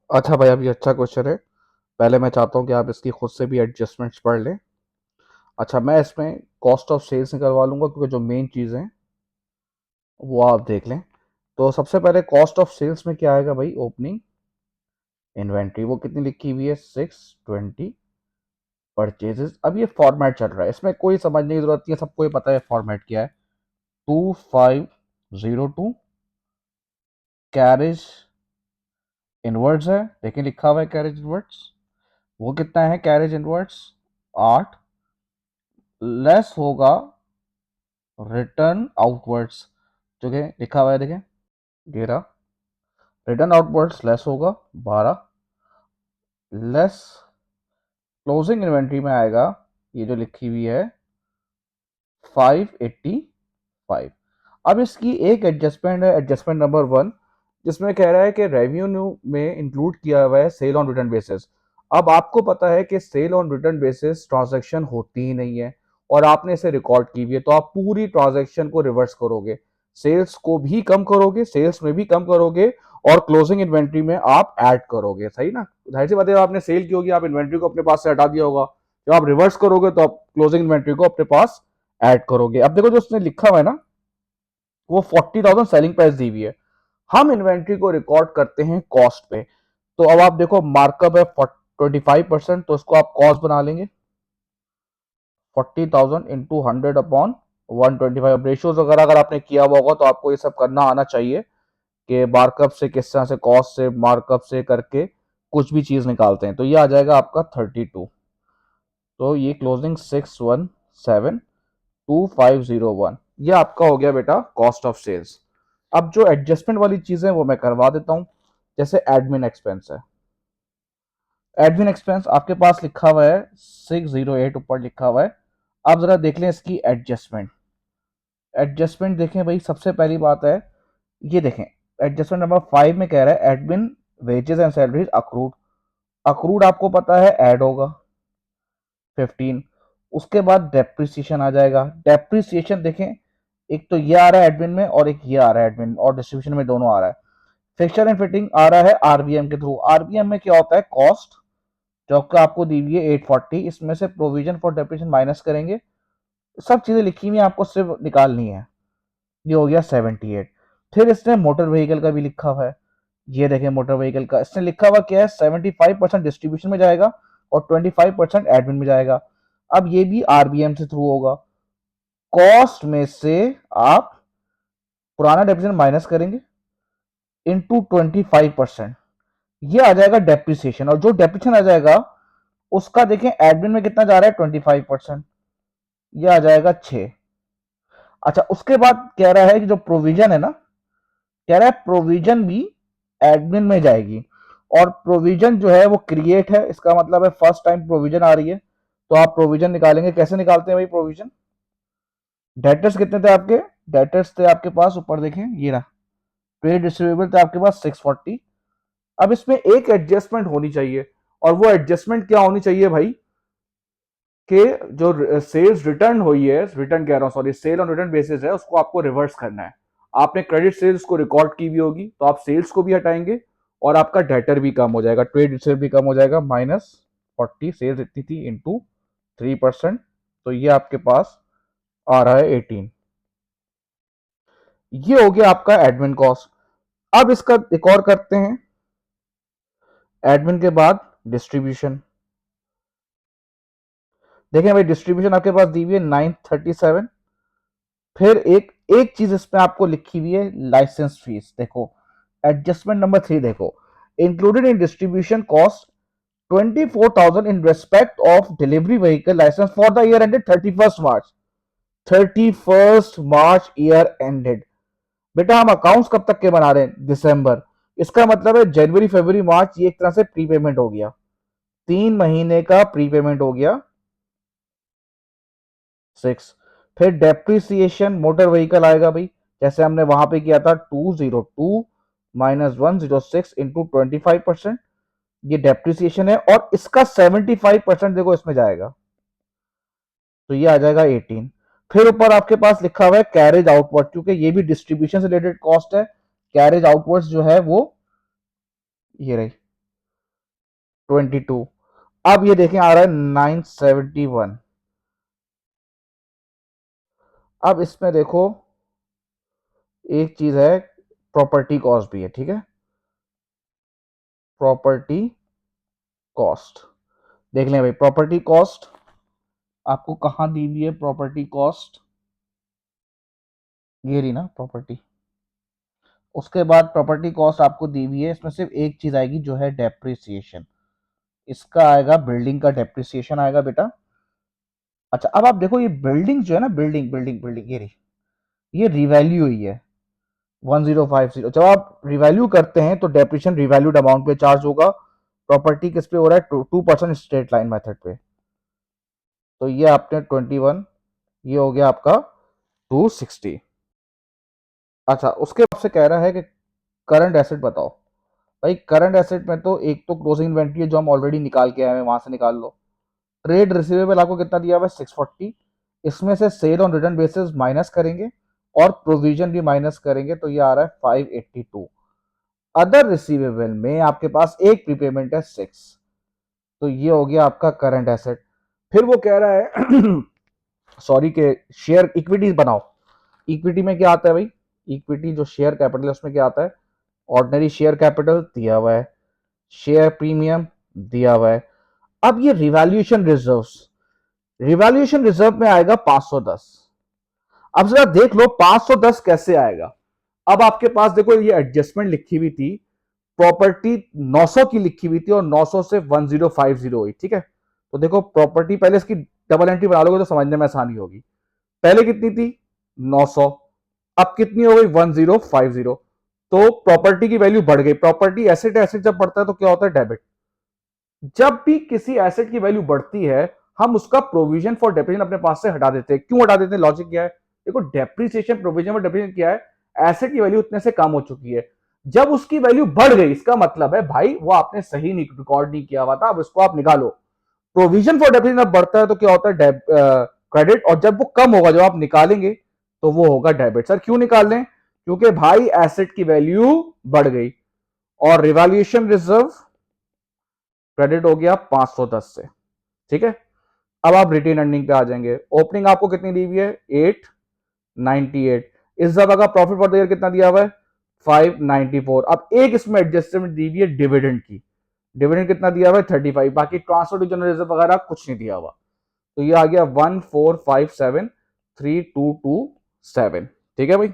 अच्छा भाई, अभी अच्छा क्वेश्चन है। पहले मैं चाहता हूँ कि आप इसकी खुद से भी एडजस्टमेंट्स पढ़ लें। अच्छा, मैं इसमें कॉस्ट ऑफ सेल्स निकलवा लूँगा क्योंकि जो मेन चीज़ हैं वो आप देख लें। तो सबसे पहले कॉस्ट ऑफ सेल्स में क्या आएगा भाई? ओपनिंग इन्वेंट्री, वो कितनी लिखी हुई है? 620। परचेजेस, अब ये फॉर्मेट चल रहा है, इसमें कोई समझने की जरूरत नहीं है, सबको ये पता है फॉर्मेट क्या है। 2502 कैरेज इनवर्ड्स है, देखिए लिखा हुआ है कैरेज इनवर्ड्स। वो कितना है कैरेज इनवर्ड्स? 8। लेस होगा रिटर्न आउटवर्ड्स, जो कि लिखा हुआ है देखें 11। रिटर्न आउटवर्ड्स लेस होगा 12। लेस क्लोजिंग इन्वेंट्री में आएगा, ये जो लिखी हुई है 585। अब इसकी एक एडजस्टमेंट है, एडजस्टमेंट नंबर 1, जिसमें कह रहा है कि रेवेन्यू में इंक्लूड किया हुआ है सेल ऑन रिटर्न बेसिस। अब आपको पता है कि sale on return basis transaction होती ही नहीं है, और आपने इसे रिकॉर्ड की हुई है, तो आप पूरी ट्रांजैक्शन को रिवर्स करोगे, सेल्स को भी कम करोगे, सेल्स में भी कम करोगे, और क्लोजिंग इन्वेंट्री में आप ऐड करोगे, सही ना? जाहिर सी बात है, आपने सेल की होगी, आप इन्वेंट्री को अपने पास से हटा दिया होगा। जब आप रिवर्स करोगे तो आप क्लोजिंग इन्वेंट्री को अपने पास ऐड करोगे। अब देखो जो उसने लिखा हुआ है ना, वो 40,000 सेलिंग प्राइस दी हुई है। हम इन्वेंट्री को रिकॉर्ड करते हैं कॉस्ट पे। तो अब आप देखो मार्कअप है 25%, तो इसको आप कॉस्ट बना लेंगे 40,000 इंटू 100/125। रेशियोज वगैरह अगर आपने किया हुआ होगा तो आपको ये सब करना आना चाहिए कि मार्कअप से किस तरह से, कॉस्ट से, मार्कअप से करके कुछ भी चीज निकालते हैं। तो ये आ जाएगा आपका 32। तो ये क्लोजिंग 6172501, ये आपका हो गया बेटा कॉस्ट ऑफ सेल्स। अब जो एडजस्टमेंट वाली चीजें वो मैं करवा देता हूं। जैसे एडमिन एक्सपेंस है, एडमिन एक्सपेंस आपके पास लिखा हुआ है 608, ऊपर लिखा हुआ है। आप जरा देख लें इसकी एडजस्टमेंट। एडजस्टमेंट देखें भाई, सबसे पहली बात है, ये देखें एडजस्टमेंट नंबर 5 में कह रहा है admin wages and salaries accrued. Accrued आपको पता है ऐड होगा 15। उसके बाद डेप्रिसिएशन आ जाएगा। डेप्रिसिएशन देखें, एक तो ये आ रहा है एडमिन में, और एक ये आ रहा है एडमिन और डिस्ट्रीब्यूशन में, दोनों आ रहा है। फिक्सचर एंड फिटिंग आ रहा है आरबीएम के थ्रू। आरबीएम में क्या होता है? कॉस्ट जो आपको दी हुई है 840, इसमें से प्रोविजन फॉर डेप्रिसिएशन माइनस करेंगे। सब चीजें लिखी हुई है, आपको सिर्फ निकालनी है। ये हो गया 78। फिर इसने मोटर व्हीकल का भी लिखा हुआ है। ये देखें मोटर व्हीकल का इसने लिखा हुआ क्या है? 75% डिस्ट्रीब्यूशन में जाएगा और 25% एडमिन में जाएगा। अब ये भी आरबीएम से थ्रू होगा। कॉस्ट में से आप पुराना डेप्रिसिएशन माइनस करेंगे इनटू 25%, ये आ जाएगा डेप्रिसिएशन। और जो डेप्रिसिएशन आ जाएगा उसका देखें एडमिन में कितना जा रहा है? 25%, ये आ जाएगा 6। अच्छा, उसके बाद कह रहा है कि जो प्रोविजन है ना, कह रहा है प्रोविजन भी एडमिन में जाएगी। और प्रोविजन जो है वो क्रिएट है, इसका मतलब है फर्स्ट टाइम प्रोविजन आ रही है। तो आप प्रोविजन निकालेंगे, कैसे निकालते हैं भाई प्रोविजन? डेटर्स कितने थे आपके? डेटर्स थे आपके पास, ऊपर देखें ये रहा, ट्रेड रिसीवेबल थे आपके पास 640। अब इसमें एक एडजस्टमेंट होनी चाहिए, और वो एडजस्टमेंट क्या होनी चाहिए भाई? कि जो सेल्स रिटर्न हुई है, रिटर्न कह रहा हूं sorry, sale on return basis है, उसको आपको रिवर्स करना है। आपने क्रेडिट सेल्स को रिकॉर्ड की भी होगी, तो आप सेल्स को भी हटाएंगे, और आपका डेटर भी कम हो जाएगा, ट्रेड रिसीव भी कम हो जाएगा। -40, सेल्स इतनी थी, इंटू 3%, तो ये आपके पास आ रहा है 18। ये हो गया आपका एडमिन कॉस्ट। अब इसका एक और करते हैं, एडमिन के बाद डिस्ट्रीब्यूशन। देखें भाई, डिस्ट्रीब्यूशन आपके पास दी हुई है 937। फिर एक एक चीज इसमें आपको लिखी हुई है, लाइसेंस फीस। देखो एडजस्टमेंट नंबर 3 देखो, included in distribution cost 24,000 in respect of delivery vehicle licence for the year ended 31 March. 31 March year ended. बेटा हम अकाउंट्स कब तक के बना रहे हैं? दिसंबर। इसका मतलब है जनवरी फरवरी मार्च, ये एक तरह से प्रीपेमेंट हो गया, 3 महीने का प्रीपेमेंट हो गया 6। फिर डेप्रिसिएशन मोटर व्हीकल आएगा भाई, जैसे हमने वहां पे किया था 202 -106 इंटू 25%, ये डेप्रिसिएशन है, और इसका 75% देखो इसमें जाएगा, तो ये आ जाएगा 18। फिर ऊपर आपके पास लिखा हुआ है कैरेज आउटवर्ड, क्योंकि ये भी डिस्ट्रीब्यूशन से रिलेटेड कॉस्ट है। कैरेज आउटवर्ड्स जो है वो ये रही, 22। अब ये देखें आ रहा है 971। अब इसमें देखो एक चीज है, प्रॉपर्टी कॉस्ट भी है, ठीक है। प्रॉपर्टी कॉस्ट देख लें भाई, प्रॉपर्टी कॉस्ट आपको कहां दी हुई है? प्रॉपर्टी कॉस्ट ये रही ना प्रॉपर्टी। उसके बाद प्रॉपर्टी कॉस्ट आपको दी हुई है, इसमें सिर्फ एक चीज आएगी जो है डेप्रिसिएशन। इसका आएगा बिल्डिंग का डेप्रिसिएशन आएगा बेटा। अच्छा अब आप देखो ये बिल्डिंग जो है ना, बिल्डिंग बिल्डिंग बिल्डिंग ये रही, ये रिवैल्यू हुई है 1050। जब आप रिवैल्यू करते हैं तो डेप्रिसिएशन रिवैल्यूड अमाउंट पे चार्ज होगा। प्रॉपर्टी किस पे हो रहा है? 2% स्ट्रेट लाइन मेथड पे। तो ये आपने 21, ये हो गया आपका 260। अच्छा उसके बाद से कह रहा है कि करंट एसेट बताओ। भाई करंट एसेट में तो एक तो क्लोजिंग इन्वेंट्री है जो हम ऑलरेडी निकाल के आए हैं, वहां से निकाल लो। ट्रेड रिसीवेबल आपको कितना दिया हुआ है? 640। इसमें से sale on return basis minus करेंगे और प्रोविजन भी माइनस करेंगे, तो ये आ रहा है 582। अदर रिसीवेबल में आपके पास एक प्रीपेमेंट है 6, तो ये हो गया आपका करंट एसेट। फिर वो कह रहा है सॉरी के शेयर इक्विटीज बनाओ। इक्विटी में क्या आता है भाई? इक्विटी जो शेयर कैपिटल है उसमें क्या आता है? ऑर्डिनरी शेयर कैपिटल दिया हुआ है, शेयर प्रीमियम दिया हुआ है। अब ये रिवैल्यूएशन रिजर्व्स, रिवैल्यूएशन रिजर्व में आएगा 510। अब जरा देख लो 510 कैसे आएगा। अब आपके पास देखो ये एडजस्टमेंट लिखी हुई थी, प्रॉपर्टी 900 की लिखी हुई थी और 900 से 1050 हुई, ठीक है। तो देखो प्रॉपर्टी पहले इसकी डबल एंट्री बना लोगे तो समझने में आसानी होगी। पहले कितनी थी? 900। अब कितनी हो गई? 1050। तो प्रॉपर्टी की वैल्यू बढ़ गई। प्रॉपर्टी एसेट, एसेट जब बढ़ता है तो क्या होता है? डेबिट। जब भी किसी एसेट की वैल्यू बढ़ती है हम उसका प्रोविजन फॉर डेप्रिसिएशन अपने पास से हटा देते हैं। क्यों हटा देते हैं? लॉजिक क्या है? देखो डेप्रिसिएशन, प्रोविजन फॉर डेप्रिसिएशन क्या है? एसेट की वैल्यू उतने से कम हो चुकी है, जब उसकी वैल्यू बढ़ गई इसका मतलब है भाई वो आपने सही रिकॉर्ड नहीं किया हुआ था, अब इसको आप निकालो। प्रोविजन फॉर डेप्रिसिएशन जब बढ़ता है तो क्या होता है? क्रेडिट। और जब वो कम होगा, जब आप निकालेंगे तो वो होगा डेबिट। सर क्यों निकाल लें? क्योंकि भाई एसेट की वैल्यू बढ़ गई। और रिवैल्यूएशन रिजर्व क्रेडिट हो गया 510 से, ठीक है। अब आप रिटेन अर्निंग पे आ जाएंगे। ओपनिंग आपको कितनी दी हुई है? 898। इस दफा का प्रॉफिट फॉर द ईयर कितना दिया हुआ है? 594। अब एक इसमें एडजस्टमेंट दी हुई है डिविडेंड की। डिविडेंड कितना दिया हुआ है? 35। बाकी ट्रांसफर टू जनरल रिजर्व वगैरह कुछ नहीं दिया हुआ। तो ये आ गया 1457322 7, ठीक है भाई।